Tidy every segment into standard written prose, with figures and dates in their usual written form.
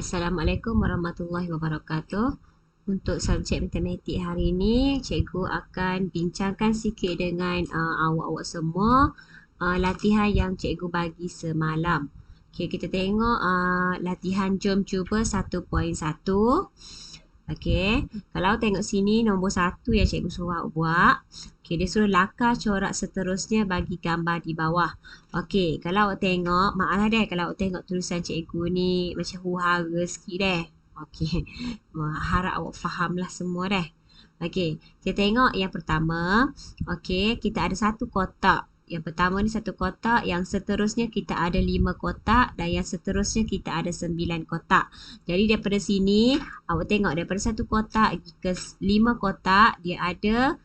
Assalamualaikum warahmatullahi wabarakatuh. Untuk subjek matematik hari ini, cikgu akan bincangkan sikit dengan awak-awak semua latihan yang cikgu bagi semalam. Okay, kita tengok latihan jom cuba 1.1. Okey, kalau tengok sini nombor 1 yang cikgu suruh buat. Okey, dia suruh lakar corak seterusnya bagi gambar di bawah. Okey, kalau awak tengok, maaflah deh kalau awak tengok tulisan cikgu ni macam huru-hara sikit deh. Okey, harap awak fahamlah semua deh. Okey, kita tengok yang pertama. Okey, kita ada satu kotak. Yang pertama ni satu kotak, yang seterusnya kita ada 5 kotak dan yang seterusnya kita ada 9 kotak. Jadi daripada sini awak tengok daripada satu kotak ke 5 kotak dia ada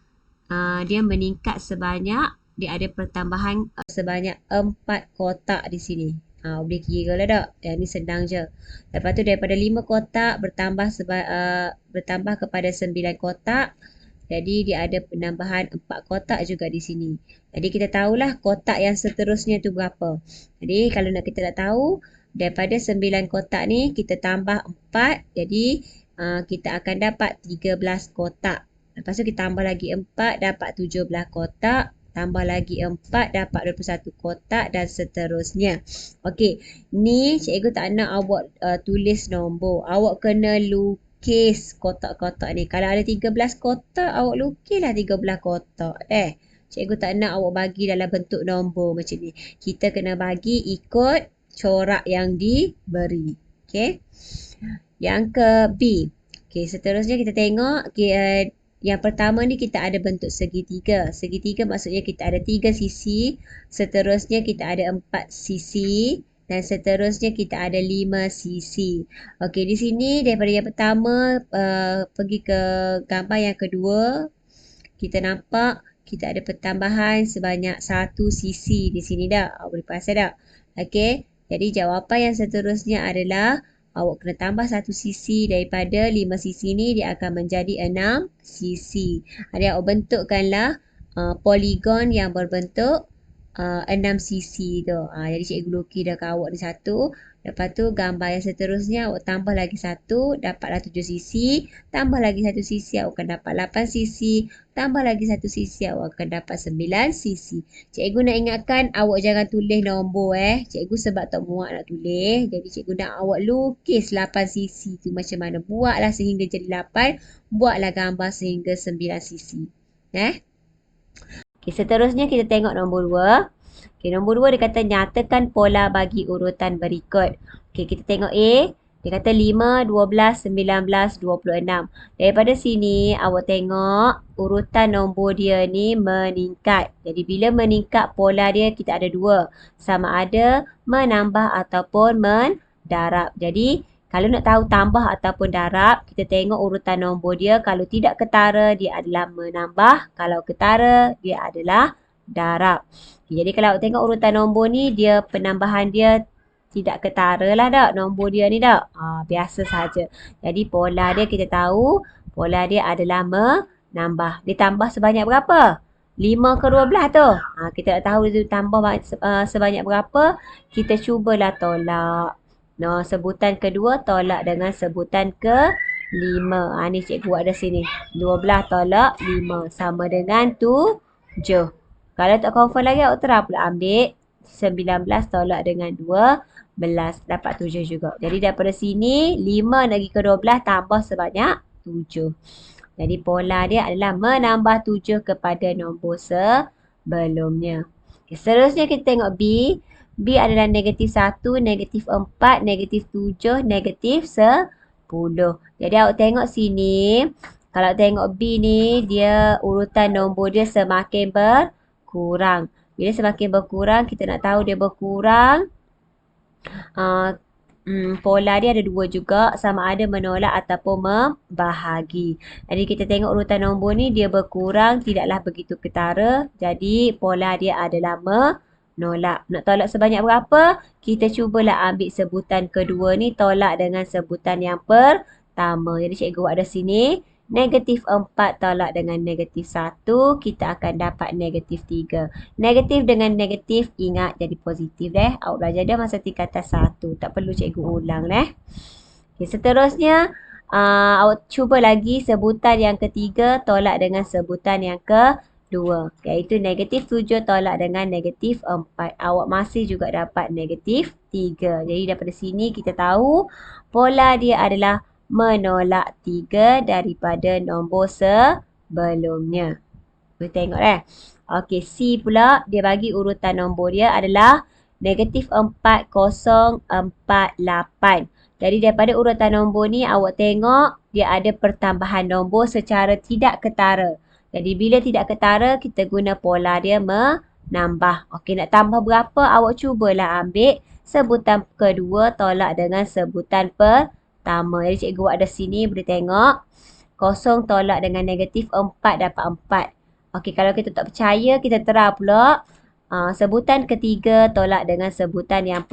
dia meningkat sebanyak, dia ada pertambahan sebanyak 4 kotak di sini. Boleh kira lah tak? Yang ni senang je. Lepas tu daripada 5 kotak bertambah kepada 9 kotak. Jadi dia ada penambahan 4 kotak juga di sini. Jadi kita tahulah kotak yang seterusnya tu berapa. Jadi kalau kita nak tahu daripada 9 kotak ni kita tambah 4. Jadi kita akan dapat 13 kotak. Lepas tu kita tambah lagi 4 dapat 17 kotak. Tambah lagi 4 dapat 21 kotak dan seterusnya. Okey, ni cikgu tak nak awak tulis nombor. Awak kena lukis kotak-kotak ni. Kalau ada 13 kotak, awak lukislah 13 kotak. Cikgu tak nak awak bagi dalam bentuk nombor macam ni. Kita kena bagi ikut corak yang diberi. Okey. Yang ke B. Okey, seterusnya kita tengok yang pertama ni kita ada bentuk segitiga. Segitiga maksudnya kita ada 3 sisi. Seterusnya kita ada 4 sisi. Dan seterusnya kita ada 5 sisi. Okey, di sini daripada yang pertama pergi ke gambar yang kedua. Kita nampak kita ada pertambahan sebanyak 1 sisi di sini dah. Boleh perasan tak? Okey, jadi jawapan yang seterusnya adalah awak kena tambah 1 sisi daripada 5 sisi ni dia akan menjadi 6 sisi. Jadi awak bentukkanlah poligon yang berbentuk 6 sisi tu. Jadi cikgu lukis dah kat awak ni satu. Lepas tu gambar yang seterusnya awak tambah lagi 1, dapatlah 7 sisi. Tambah lagi 1 sisi awak akan dapat 8 sisi. Tambah lagi 1 sisi awak akan dapat 9 sisi. Cikgu nak ingatkan awak jangan tulis nombor Cikgu sebab tak muat nak tulis. Jadi cikgu nak awak lukis 8 sisi tu macam mana. Buatlah sehingga jadi 8. Buatlah gambar sehingga 9 sisi. Okay, seterusnya kita tengok nombor 2. Okay, nombor 2 dia kata nyatakan pola bagi urutan berikut. Okay, kita tengok A. Dia kata 5, 12, 19, 26. Daripada sini awak tengok urutan nombor dia ni meningkat. Jadi bila meningkat pola dia kita ada 2. Sama ada menambah ataupun mendarab. Jadi kalau nak tahu tambah ataupun darab, kita tengok urutan nombor dia. Kalau tidak ketara, dia adalah menambah. Kalau ketara, dia adalah darab. Jadi kalau tengok urutan nombor ni, dia penambahan dia tidak ketara lah tak nombor dia ni tak. Biasa saja. Jadi pola dia kita tahu, pola dia adalah menambah. Dia tambah sebanyak berapa? 5 ke 12 tu. Kita nak tahu dia tambah sebanyak berapa, kita cubalah tolak. Sebutan kedua tolak dengan sebutan ke-5. Ni cikgu buat ada sini. 12 tolak 5 sama dengan 7. Kalau tak confirm lagi, awak terang pula ambil 19 tolak dengan 12. Dapat 7 juga. Jadi daripada sini, 5 lagi ke 12 tambah sebanyak 7. Jadi pola dia adalah menambah 7 kepada nombor sebelumnya. Okay, seterusnya kita tengok B. B adalah negatif 1, negatif 4, negatif 7, negatif 10. Jadi awak tengok sini. Kalau tengok B ni, dia urutan nombor dia semakin berkurang. Bila semakin berkurang, kita nak tahu dia berkurang. Pola dia ada 2 juga. Sama ada menolak ataupun membahagi. Jadi kita tengok urutan nombor ni, dia berkurang. Tidaklah begitu ketara. Jadi pola dia adalah menolak. Nak tolak sebanyak berapa? Kita cubalah ambil sebutan kedua ni. Tolak dengan sebutan yang pertama. Jadi cikgu buat ada sini. Negatif 4 tolak dengan negatif 1. Kita akan dapat negatif 3. Negatif dengan negatif ingat jadi positif Awak belajar dia masa tingkatan 1. Tak perlu cikgu ulang Okay, seterusnya, awak cuba lagi sebutan yang ketiga tolak dengan sebutan yang kedua. Iaitu -7 tolak dengan -4. Awak masih juga dapat -3. Jadi daripada sini kita tahu pola dia adalah menolak 3 daripada nombor sebelumnya. Boleh tengok Okey, C pula dia bagi urutan nombor dia adalah -4048. Jadi daripada urutan nombor ni awak tengok dia ada pertambahan nombor secara tidak ketara. Jadi bila tidak ketara kita guna pola dia menambah. Okey, nak tambah berapa awak cubalah ambil sebutan kedua tolak dengan sebutan pertama. Jadi cikgu buat ada sini boleh tengok. Kosong tolak dengan -4 dapat 4. Okey, kalau kita tak percaya, kita tera pula. Sebutan ketiga tolak dengan sebutan yang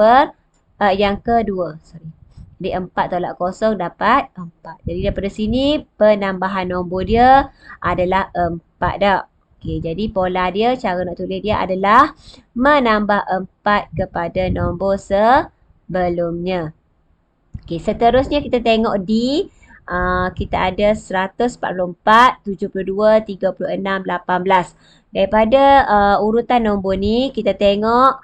kedua. Sorry. Jadi 4 tolak kosong dapat 4. Jadi daripada sini, penambahan nombor dia adalah 4 dah. Okey, jadi pola dia, cara nak tulis dia adalah menambah 4 kepada nombor sebelumnya. Okey, seterusnya kita tengok D. Kita ada 144, 72, 36, 18. Daripada urutan nombor ni, kita tengok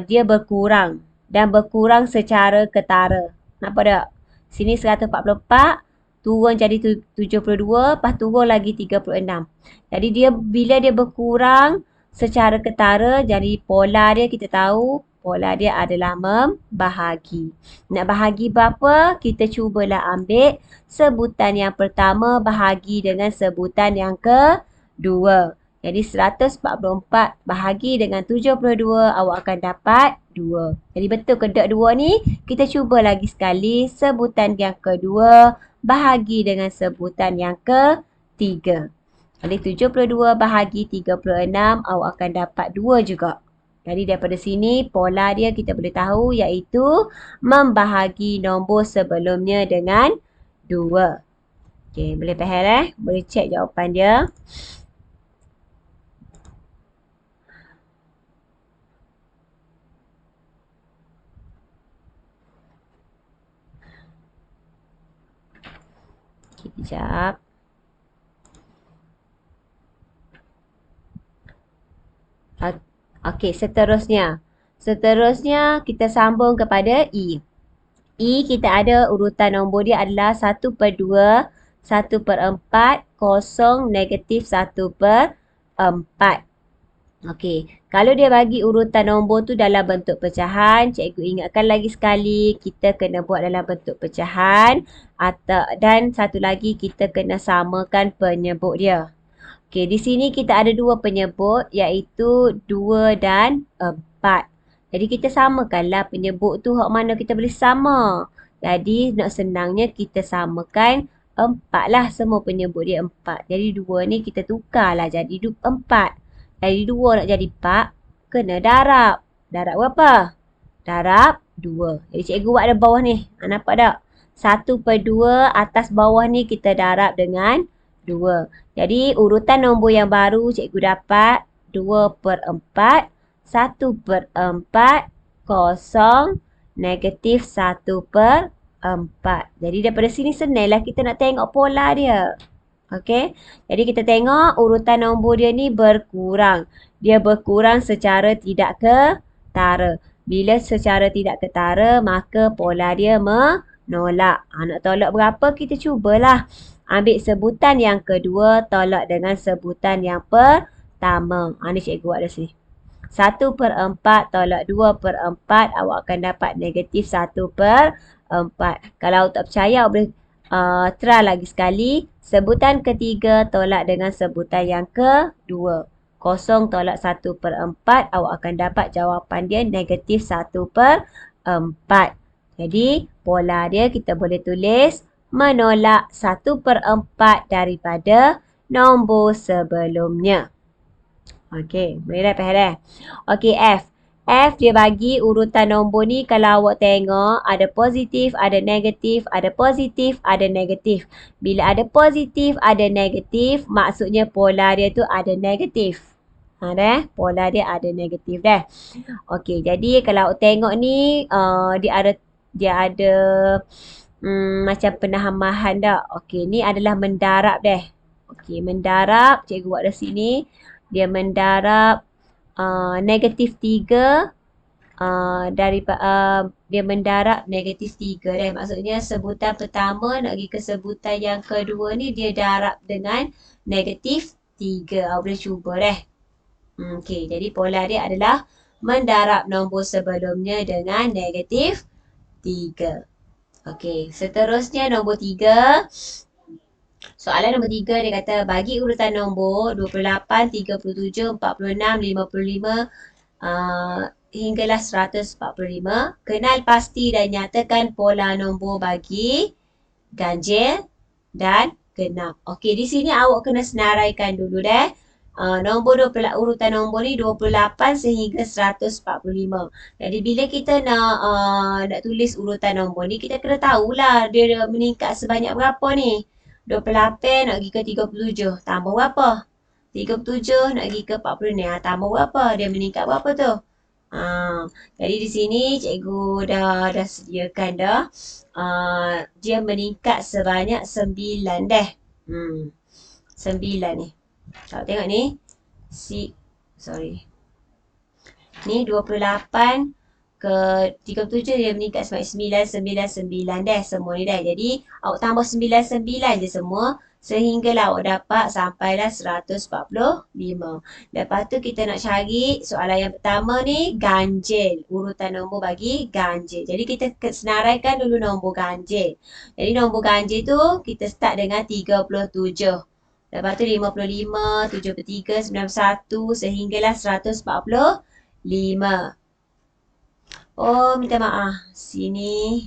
dia berkurang. Dan berkurang secara ketara. Nampak tak? Sini 144, turun jadi 72, lepas turun lagi 36. Jadi dia bila dia berkurang secara ketara, jadi pola dia kita tahu pola dia adalah membahagi. Nak bahagi berapa? Kita cubalah ambil sebutan yang pertama bahagi dengan sebutan yang kedua. Jadi 144 bahagi dengan 72 awak akan dapat 2. Jadi betul ke tak 2 ni? Kita cuba lagi sekali sebutan yang kedua bahagi dengan sebutan yang ketiga. Jadi 72 bahagi 36 awak akan dapat 2 juga. Jadi daripada sini pola dia kita boleh tahu iaitu membahagi nombor sebelumnya dengan 2. Okey, boleh faham Boleh cek jawapan dia. Okey, kejap. Okey, seterusnya. Seterusnya kita sambung kepada E. E kita ada urutan nombor dia adalah 1/2, 1/4, 0, -1/4. Okey, kalau dia bagi urutan nombor tu dalam bentuk pecahan, cikgu ingatkan lagi sekali, kita kena buat dalam bentuk pecahan dan satu lagi kita kena samakan penyebut dia. Okey, di sini kita ada dua penyebut iaitu 2 dan 4. Jadi kita samakanlah penyebut tu hak mana kita boleh sama. Jadi nak senangnya kita samakan 4 lah, semua penyebut dia 4. Jadi 2 ni kita tukarlah jadi 4. Dari 2 nak jadi 4, kena darab. Darab berapa? Darab 2. Jadi cikgu buat ada bawah ni. Nampak tak? 1/2 atas bawah ni kita darab dengan 2. Jadi urutan nombor yang baru cikgu dapat 2/4, 1/4, 0, -1/4. Jadi daripada sini senanglah kita nak tengok pola dia. Okey. Jadi kita tengok urutan nombor dia ni berkurang. Dia berkurang secara tidak ketara. Bila secara tidak ketara, maka pola dia menolak. Nak tolak berapa? Kita cubalah. Ambil sebutan yang kedua, tolak dengan sebutan yang pertama. Ni cikgu buat dah sini. 1/4 tolak 2/4, awak akan dapat -1/4. Kalau awak tak percaya, awak boleh try lagi sekali. Sebutan ketiga tolak dengan sebutan yang kedua. 0 tolak 1/4, awak akan dapat jawapan dia -1/4. Jadi pola dia kita boleh tulis menolak 1/4 daripada nombor sebelumnya. Okey, boleh dah faham Okey, F. F dia bagi urutan nombor ni kalau awak tengok ada positif, ada negatif, ada positif, ada negatif. Bila ada positif, ada negatif, maksudnya pola dia tu ada negatif. Pola dia ada negatif dah. Okey, jadi kalau awak tengok ni dia ada Macam penahan dah. Okey, ni adalah mendarab deh. Okey, mendarab. Cikgu buat dari sini. Dia mendarab -3 dia mendarab -3 deh. Maksudnya sebutan pertama nak pergi ke sebutan yang kedua ni dia darab dengan -3. Awak boleh cuba deh. Okey, jadi pola dia adalah mendarab nombor sebelumnya dengan -3. Okey, seterusnya nombor 3. Soalan nombor 3 dia kata bagi urutan nombor 28, 37, 46, 55 hinggalah 145. Kenal pasti dan nyatakan pola nombor bagi ganjil dan genap. Okey, di sini awak kena senaraikan dulu deh. Nombor urutan nombor ni 28 sehingga 145. Jadi bila kita nak tulis urutan nombor ni, kita kena tahulah dia meningkat sebanyak berapa ni. 28 nak pergi ke 37, tambah berapa? 37 nak pergi ke 40 ni, tambah berapa? Dia meningkat berapa tu? Jadi di sini cikgu dah sediakan dah. Dia meningkat sebanyak 9 deh. 9 ni. Kalau tengok ni. Sorry. Ni 28 ke 37 dia meningkat sebanyak 999 deh. Semua ni dah. Jadi awak tambah 99 je semua. Sehinggalah awak dapat sampailah 145. Lepas tu kita nak cari soalan yang pertama ni ganjil. Urutan nombor bagi ganjil. Jadi kita senaraikan dulu nombor ganjil. Jadi nombor ganjil tu kita start dengan 37. Lepas tu 55, 73, 91 sehinggalah 145. Oh, minta maaf. Sini.